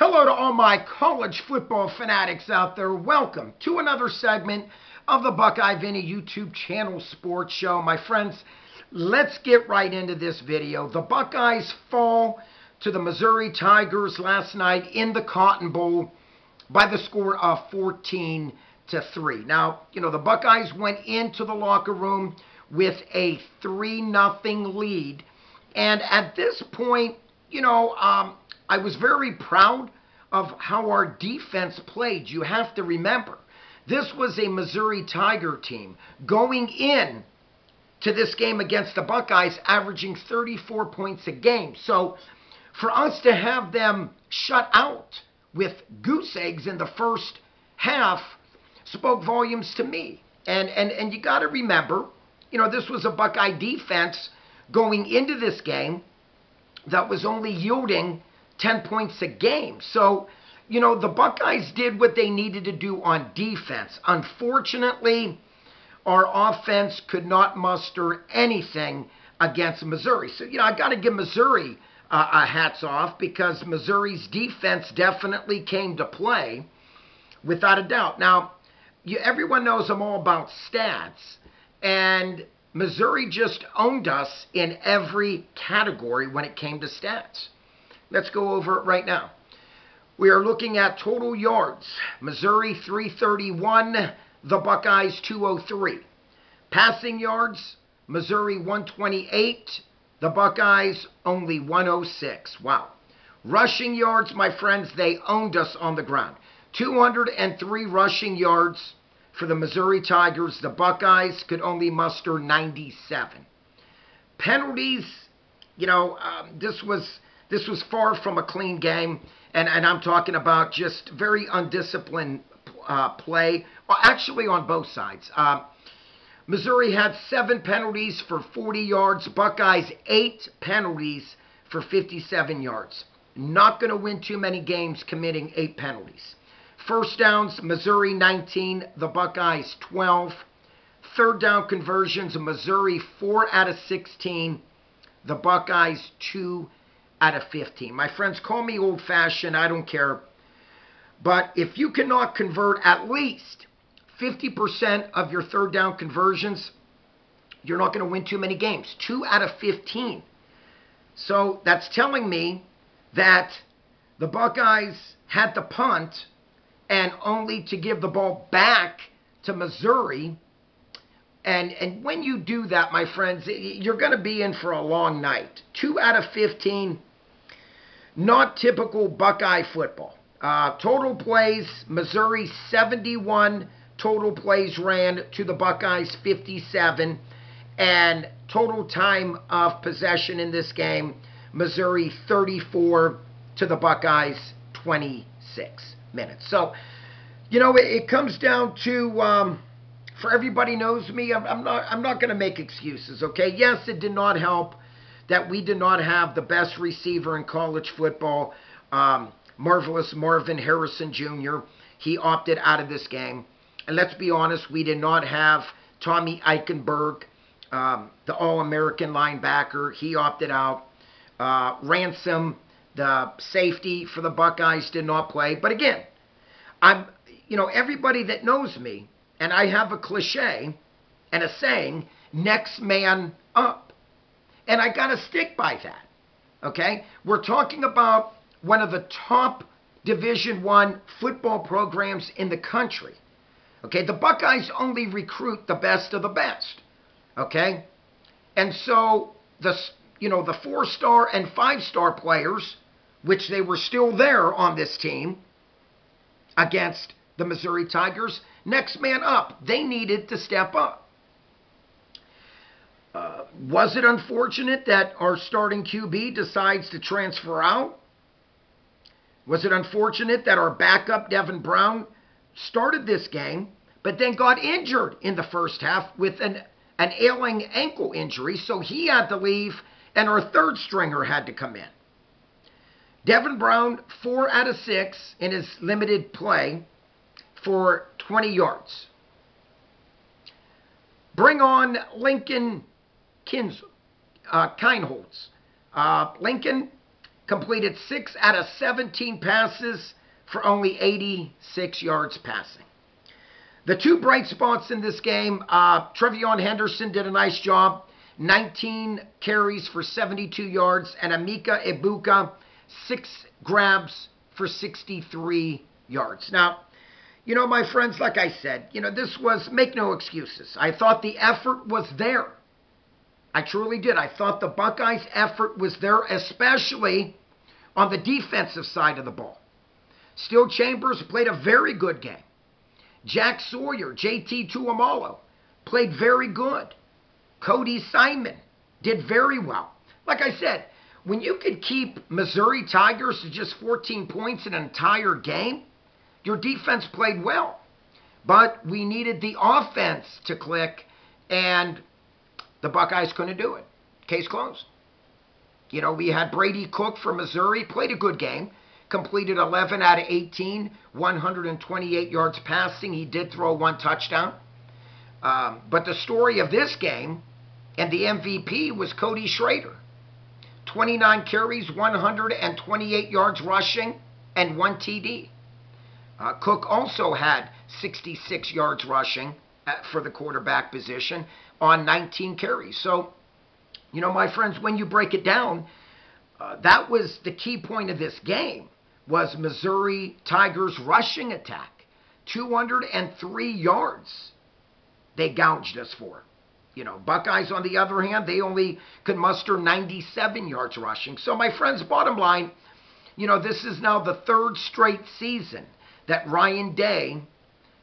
Hello to all my college football fanatics out there. Welcome to another segment of the Buckeye Vinny YouTube channel sports show. My friends, let's get right into this video. The Buckeyes fall to the Missouri Tigers last night in the Cotton Bowl by the score of 14-3. Now, the Buckeyes went into the locker room with a 3-0 lead. And at this point, I was very proud of how our defense played. You have to remember, this was a Missouri Tiger team going in to this game against the Buckeyes, averaging 34 points a game. So for us to have them shut out with goose eggs in the first half spoke volumes to me. And you got to remember, this was a Buckeye defense going into this game that was only yielding 10 points a game. So, the Buckeyes did what they needed to do on defense. Unfortunately, our offense could not muster anything against Missouri. So, I got to give Missouri a hats off, because Missouri's defense definitely came to play, without a doubt. Now, everyone knows I'm all about stats, and Missouri just owned us in every category when it came to stats. Let's go over it right now. We are looking at total yards. Missouri 331, the Buckeyes 203. Passing yards, Missouri 128, the Buckeyes only 106. Wow. Rushing yards, my friends, they owned us on the ground. 203 rushing yards for the Missouri Tigers. The Buckeyes could only muster 97. Penalties, this was far from a clean game, and I'm talking about just very undisciplined play, actually on both sides. Missouri had 7 penalties for 40 yards. Buckeyes 8 penalties for 57 yards. Not going to win too many games committing 8 penalties. First downs, Missouri 19, the Buckeyes 12. Third down conversions, Missouri 4 out of 16, the Buckeyes 2 out of 15. My friends, call me old-fashioned, I don't care. But if you cannot convert at least 50% of your third down conversions, you're not going to win too many games. 2 out of 15. So that's telling me that the Buckeyes had to punt, and only to give the ball back to Missouri. And when you do that, my friends, you're going to be in for a long night. 2 out of 15, not typical Buckeye football. Total plays, Missouri 71 total plays ran to the Buckeyes 57. And total time of possession in this game, Missouri 34 to the Buckeyes 26 minutes. So, it comes down to, for everybody knows me, I'm not going to make excuses, okay? Yes, it did not help that we did not have the best receiver in college football, marvelous Marvin Harrison Jr. He opted out of this game. And let's be honest, we did not have Tommy Eichenberg, the All-American linebacker. He opted out. Ransom, the safety for the Buckeyes, did not play. But again, everybody that knows me, and I have a cliche and a saying, next man up. And I got to stick by that, okay? We're talking about one of the top Division I football programs in the country, okay? The Buckeyes only recruit the best of the best, okay? And so the 4-star and 5-star players, which they were still there on this team against the Missouri Tigers, next man up. They needed to step up. Was it unfortunate that our starting QB decides to transfer out? Was it unfortunate that our backup, Devin Brown, started this game, but then got injured in the first half with an ailing ankle injury, so he had to leave, and our third stringer had to come in? Devin Brown, 4 out of 6 in his limited play for 20 yards. Bring on Lincoln Kienholz. Lincoln completed 6 out of 17 passes for only 86 yards passing. The two bright spots in this game, Trevion Henderson did a nice job. 19 carries for 72 yards, and Emeka Egbuka, 6 grabs for 63 yards. Now, you know, my friends, like I said, you know, this was, make no excuses. I thought the effort was there. I truly did. I thought the Buckeyes' effort was there, especially on the defensive side of the ball. Steele Chambers played a very good game. Jack Sawyer, JT Tuamalo, played very good. Cody Simon did very well. Like I said, when you could keep Missouri Tigers to just 14 points an entire game, your defense played well. But we needed the offense to click, and the Buckeyes couldn't do it. Case closed. You know, we had Brady Cook from Missouri, played a good game, completed 11 out of 18, 128 yards passing. He did throw 1 touchdown. But the story of this game, and the MVP, was Cody Schrader. 29 carries, 128 yards rushing, and 1 TD. Cook also had 66 yards rushing for the quarterback position on 19 carries. So, you know, my friends, when you break it down, that was the key point of this game, was Missouri Tigers' rushing attack. 203 yards they gouged us for. You know, Buckeyes, on the other hand, they only could muster 97 yards rushing. So, my friends, bottom line, you know, this is now the 3rd straight season that Ryan Day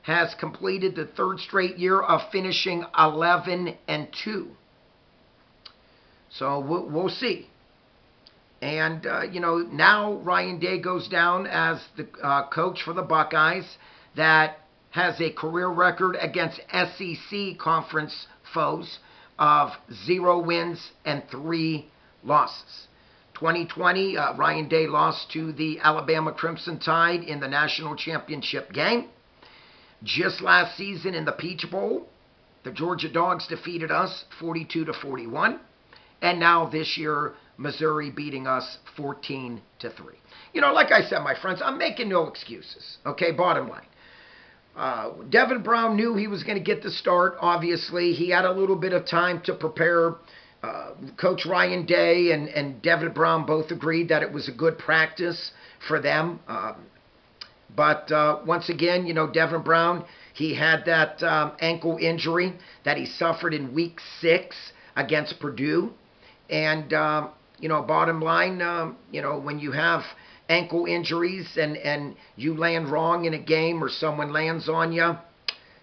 has completed, the 3rd straight year of finishing 11-2. So we'll see. And, you know, now Ryan Day goes down as the coach for the Buckeyes that has a career record against SEC conference foes of 0 wins and 3 losses. 2020, Ryan Day lost to the Alabama Crimson Tide in the national championship game. Just last season in the Peach Bowl, the Georgia Dogs defeated us 42-41. And now this year, Missouri beating us 14-3. You know, like I said, my friends, I'm making no excuses. Okay, bottom line. Devin Brown knew he was going to get the start, obviously. He had a little bit of time to prepare. Coach Ryan Day and Devin Brown both agreed that it was a good practice for them. But once again, you know, Devin Brown, he had that ankle injury that he suffered in week 6 against Purdue. And, you know, bottom line, you know, when you have ankle injuries and you land wrong in a game or someone lands on you,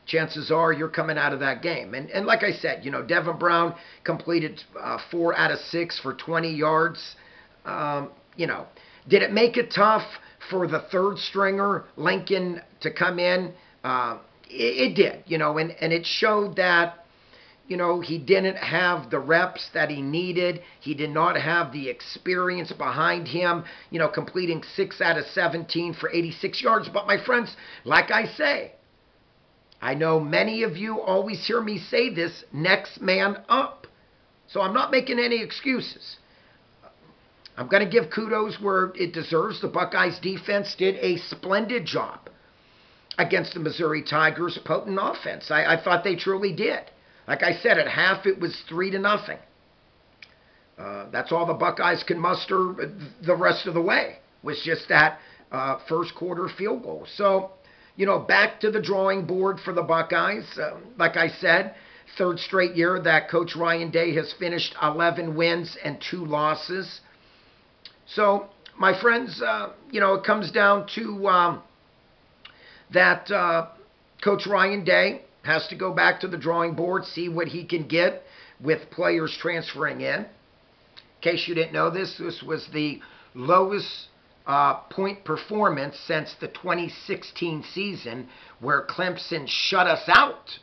chances are you're coming out of that game. And like I said, you know, Devin Brown completed 4 out of 6 for 20 yards. You know, did it make it tough for the 3rd stringer, Lincoln, to come in? It did, you know, and it showed that, you know, he didn't have the reps that he needed. He did not have the experience behind him, you know, completing 6 out of 17 for 86 yards. But, my friends, like I say, I know many of you always hear me say this, next man up. So I'm not making any excuses. I'm going to give kudos where it deserves. The Buckeyes defense did a splendid job against the Missouri Tigers' potent offense. I thought they truly did. Like I said, at half it was 3-0. That's all the Buckeyes can muster the rest of the way, was just that first quarter field goal. So, you know, back to the drawing board for the Buckeyes. Like I said, 3rd straight year that Coach Ryan Day has finished 11 wins and 2 losses. So, my friends, you know, it comes down to that Coach Ryan Day has to go back to the drawing board, see what he can get with players transferring in. In case you didn't know this was the lowest point performance since the 2016 season, where Clemson shut us out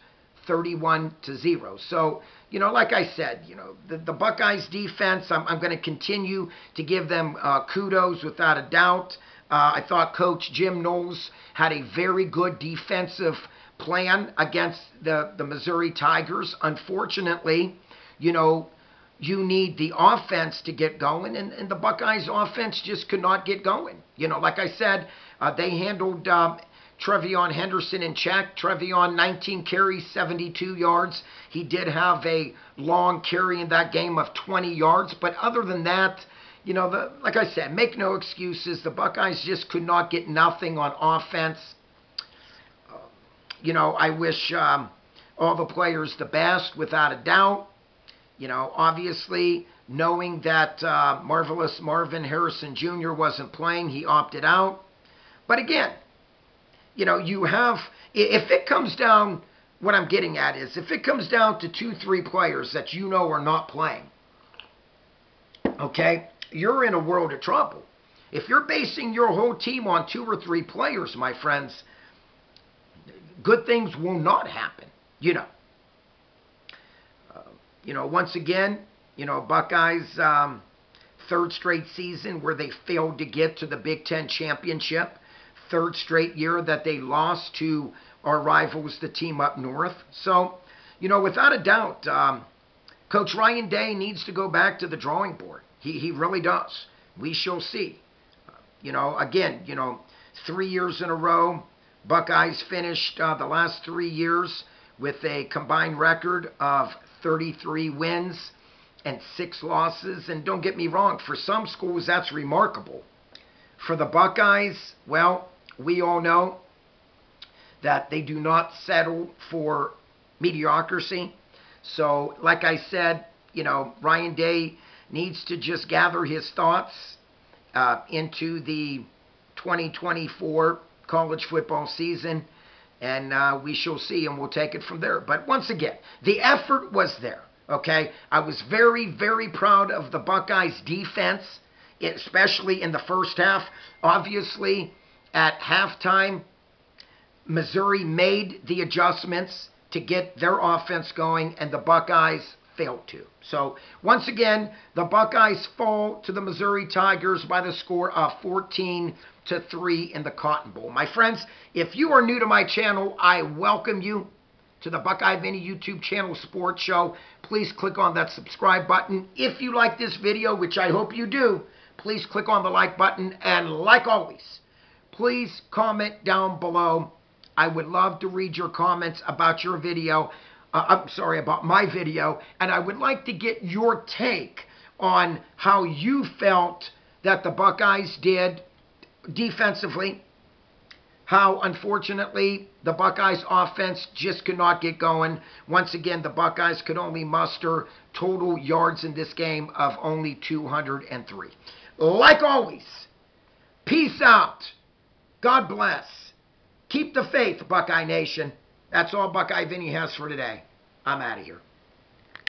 31-0. So, you know, like I said, you know, the Buckeyes defense, I'm going to continue to give them kudos without a doubt. I thought Coach Jim Knowles had a very good defensive plan against the Missouri Tigers. Unfortunately, you know, you need the offense to get going, and the Buckeyes offense just could not get going. You know, like I said, they handled Trevion Henderson in check. Trevion, 19 carries, 72 yards. He did have a long carry in that game of 20 yards, but other than that, you know, like I said, make no excuses. The Buckeyes just could not get nothing on offense. You know, I wish all the players the best, without a doubt. You know, obviously, knowing that Marvelous Marvin Harrison Jr. wasn't playing, he opted out. But again, you know, you have, if it comes down, what I'm getting at is, if it comes down to 2-3 players that you know are not playing, okay, you're in a world of trouble. If you're basing your whole team on 2 or 3 players, my friends, good things will not happen, you know. You know, once again, you know, Buckeyes, third straight season where they failed to get to the Big Ten championship. Third straight year that they lost to our rivals, the team up north. So, you know, without a doubt, Coach Ryan Day needs to go back to the drawing board. He really does. We shall see. You know, again, you know, 3 years in a row, Buckeyes finished the last 3 years with a combined record of 33 wins and 6 losses. And don't get me wrong, for some schools that's remarkable. For the Buckeyes, well, we all know that they do not settle for mediocrity. So, like I said, you know, Ryan Day needs to just gather his thoughts into the 2024 college football season, and we shall see, and we'll take it from there. But once again, the effort was there, okay? I was very, very proud of the Buckeyes' defense, especially in the first half. Obviously, at halftime, Missouri made the adjustments to get their offense going, and the Buckeyes failed to. So, once again, the Buckeyes fall to the Missouri Tigers by the score of 14-3 in the Cotton Bowl. My friends, if you are new to my channel, I welcome you to the Buckeye Vinny YouTube channel sports show. Please click on that subscribe button. If you like this video, which I hope you do, please click on the like button. And like always, please comment down below. I would love to read your comments about your video. About my video. And I would like to get your take on how you felt that the Buckeyes did defensively. How, unfortunately, the Buckeyes offense just could not get going. Once again, the Buckeyes could only muster total yards in this game of only 203. Like always, peace out. God bless. Keep the faith, Buckeye Nation. That's all Buckeye Vinny has for today. I'm out of here.